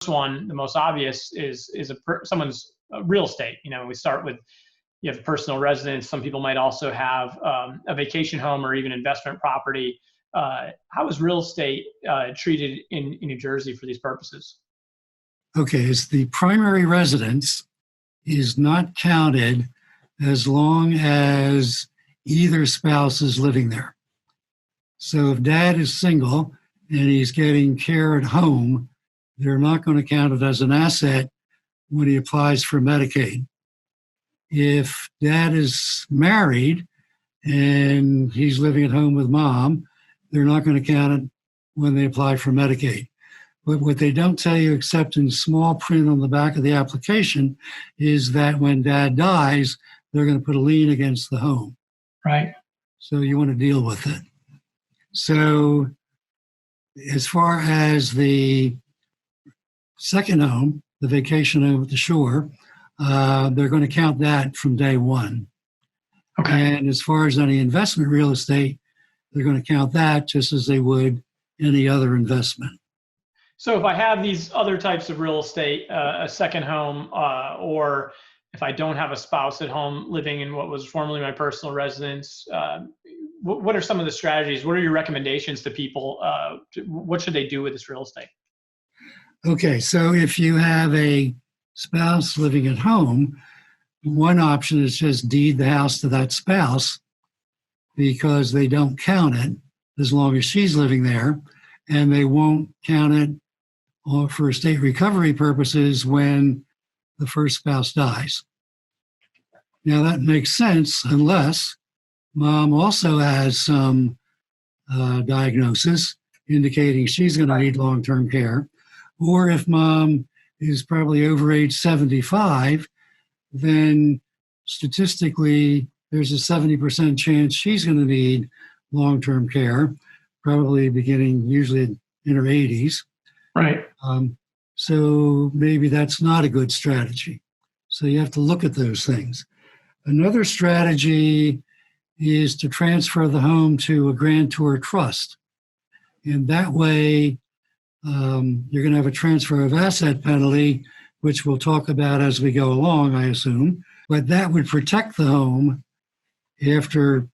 one, the most obvious, is someone's real estate. We start with, you have personal residence. Some people might also have a vacation home or even investment property. How is real estate treated in New Jersey for these purposes? Okay, it's the primary residence is not counted as long as either spouse is living there. So if dad is single and he's getting care at home, they're not going to count it as an asset when he applies for Medicaid. If dad is married and he's living at home with mom, they're not going to count it when they apply for Medicaid. But what they don't tell you, except in small print on the back of the application, is that when dad dies, they're going to put a lien against the home. Right. So you want to deal with it. So as far as the second home, the vacation home at the shore, they're going to count that from day one. Okay. And as far as any investment real estate, they're going to count that just as they would any other investment. So if I have these other types of real estate, a second home, or if I don't have a spouse at home living in what was formerly my personal residence, what are some of the strategies? What are your recommendations to people? What should they do with this real estate? Okay, so if you have a spouse living at home, one option is just deed the house to that spouse because they don't count it as long as she's living there, and they won't count it for estate recovery purposes when the first spouse dies. Now that makes sense unless mom also has some diagnosis indicating she's going to need long-term care, or if mom is probably over age 75, then statistically there's a 70% chance she's going to need long-term care, probably beginning usually in her 80s. Right. So maybe that's not a good strategy. So you have to look at those things. Another strategy is to transfer the home to a grantor trust. And that way, you're going to have a transfer of asset penalty, which we'll talk about as we go along, I assume. But that would protect the home after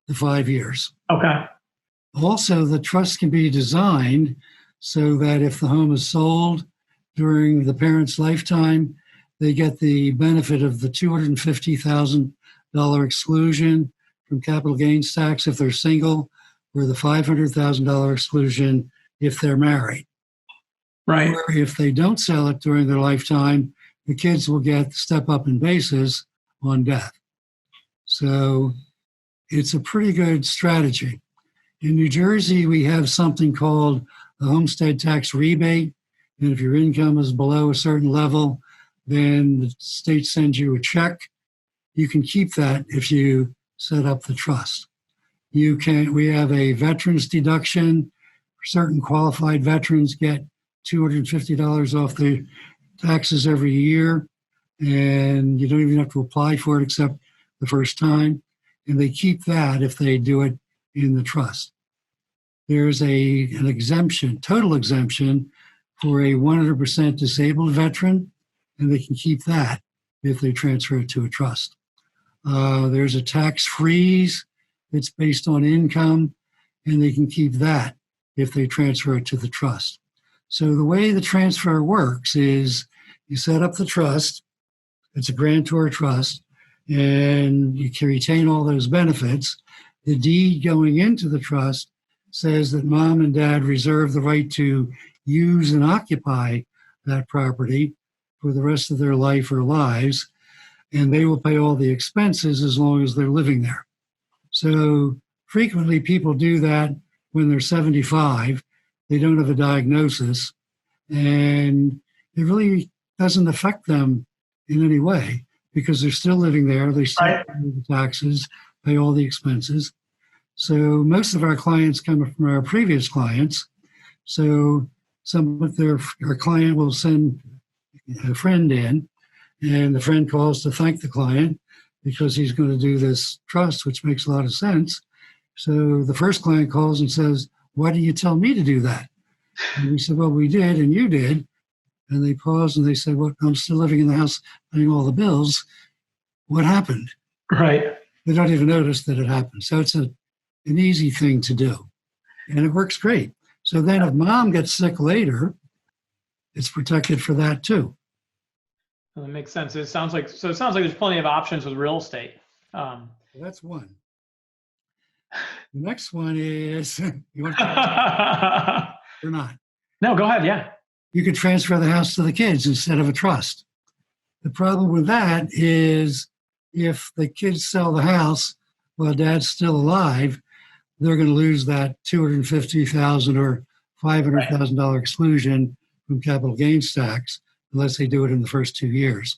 the 5 years. Okay. Also, the trust can be designed so that if the home is sold during the parent's lifetime, they get the benefit of the $250,000 exclusion from capital gains tax if they're single, or the $500,000 exclusion if they're married. Right. Or if they don't sell it during their lifetime, the kids will get the step up in basis on death. So it's a pretty good strategy. In New Jersey, we have something called the Homestead Tax Rebate. And if your income is below a certain level, then the state sends you a check. You can keep that if you set up the trust. We have a veterans deduction. Certain qualified veterans get $250 off their taxes every year, and you don't even have to apply for it except the first time. And they keep that if they do it in the trust. There's an exemption, total exemption, for a 100% disabled veteran, and they can keep that if they transfer it to a trust. There's a tax freeze that's based on income, and they can keep that if they transfer it to the trust. So the way the transfer works is you set up the trust, it's a grantor trust, and you can retain all those benefits. The deed going into the trust says that mom and dad reserve the right to use and occupy that property for the rest of their life or lives, and they will pay all the expenses as long as they're living there. So frequently people do that when they're 75, they don't have a diagnosis, and it really doesn't affect them in any way because they're still living there, they still pay the taxes, pay all the expenses. So most of our clients come from our previous clients. So our client will send a friend in, and the friend calls to thank the client because he's going to do this trust, which makes a lot of sense. So the first client calls and says, "Why did you tell me to do that?" And we said, "Well, we did, and you did." and they pause and they say, well, I'm still living in the house, paying all the bills. What happened? Right. They don't even notice that it happened. So it's an easy thing to do. And it works great. So then if mom gets sick later, it's protected for that too. Well, that makes sense. It sounds like there's plenty of options with real estate. That's one. The next one is, you want to or not? No, go ahead. Yeah. You could transfer the house to the kids instead of a trust. The problem with that is if the kids sell the house while dad's still alive, they're going to lose that $250,000 or $500,000 exclusion from capital gains tax unless they do it in the first 2 years.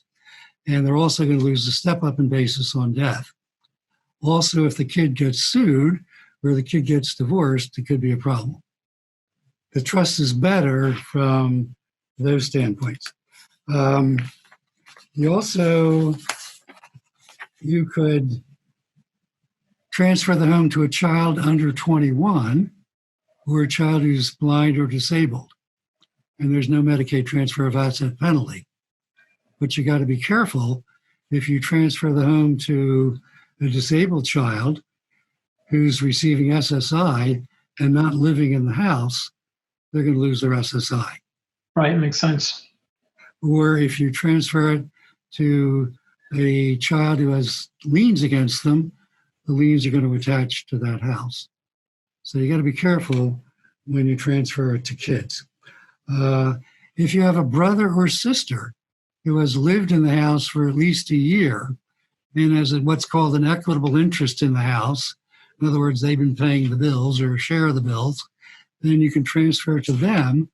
And they're also going to lose the step-up in basis on death. Also, if the kid gets sued or the kid gets divorced, it could be a problem. The trust is better from those standpoints. You could transfer the home to a child under 21 or a child who's blind or disabled. And there's no Medicaid transfer of asset penalty. But you got to be careful if you transfer the home to a disabled child who's receiving SSI and not living in the house, they're going to lose their SSI. Right, makes sense. Or if you transfer it to a child who has liens against them, the liens are going to attach to that house. So you got to be careful when you transfer it to kids. If you have a brother or sister who has lived in the house for at least a year and has what's called an equitable interest in the house, in other words, they've been paying the bills or a share of the bills, then you can transfer it to them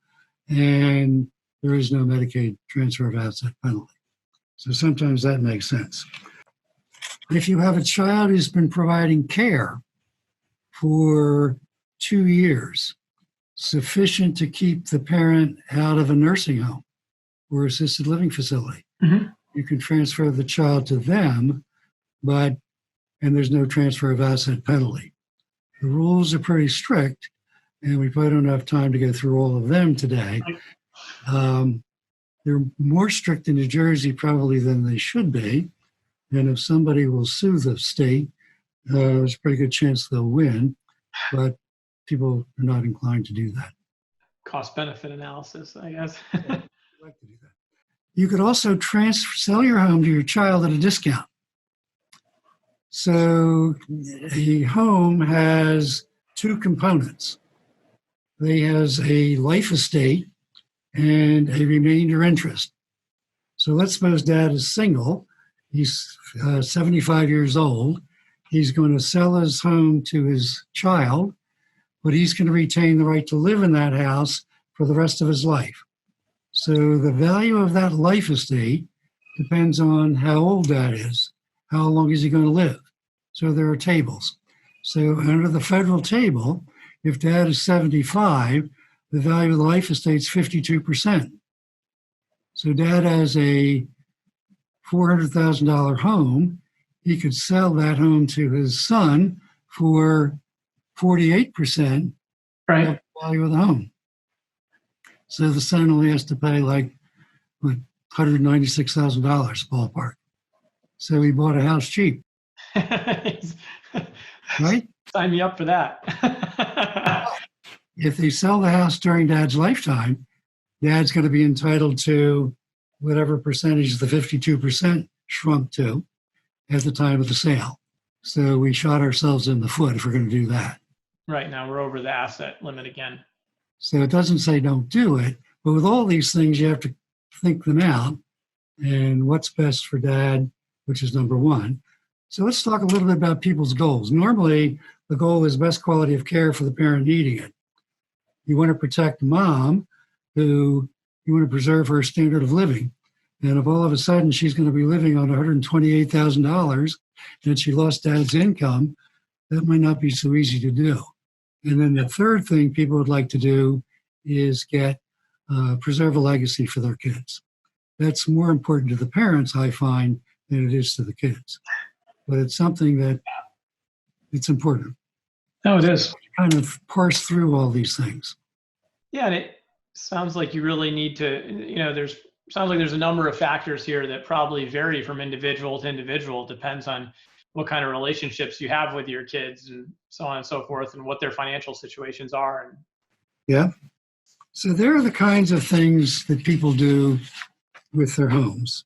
and there is no Medicaid transfer of asset penalty. So sometimes that makes sense. If you have a child who's been providing care for 2 years, sufficient to keep the parent out of a nursing home or assisted living facility, you can transfer the child to them, and there's no transfer of asset penalty. The rules are pretty strict, and we probably don't have time to go through all of them today. They're more strict in New Jersey probably than they should be. And if somebody will sue the state, there's a pretty good chance they'll win. But people are not inclined to do that. Cost-benefit analysis, I guess. I'd like to do that. You could also sell your home to your child at a discount. So a home has two components. It has a life estate and a remainder interest. So let's suppose dad is single. He's 75 years old. He's going to sell his home to his child, but he's going to retain the right to live in that house for the rest of his life. So the value of that life estate depends on how old dad is. How long is he going to live? So there are tables. So under the federal table, if dad is 75, the value of the life estate is 52%. So dad has a $400,000 home. He could sell that home to his son for 48% Right. of the value of the home. So the son only has to pay like $196,000 ballpark. So he bought a house cheap. Right? Sign me up for that. If they sell the house during dad's lifetime, dad's going to be entitled to whatever percentage the 52% shrunk to at the time of the sale. So we shot ourselves in the foot if we're going to do that. Right, now we're over the asset limit again. So it doesn't say don't do it, but with all these things, you have to think them out and what's best for dad, which is number one. So let's talk a little bit about people's goals. Normally, the goal is best quality of care for the parent needing it. You want to protect mom, who you want to preserve her standard of living. And if all of a sudden she's going to be living on $128,000 and she lost dad's income, that might not be so easy to do. And then the third thing people would like to do is preserve a legacy for their kids. That's more important to the parents, I find, than it is to the kids. But it's something that it's important. No, it is. Kind of parse through all these things. Yeah, and Sounds like you really need to, sounds like there's a number of factors here that probably vary from individual to individual. Depends on what kind of relationships you have with your kids and so on and so forth, and what their financial situations are. And Yeah. So there are the kinds of things that people do with their homes.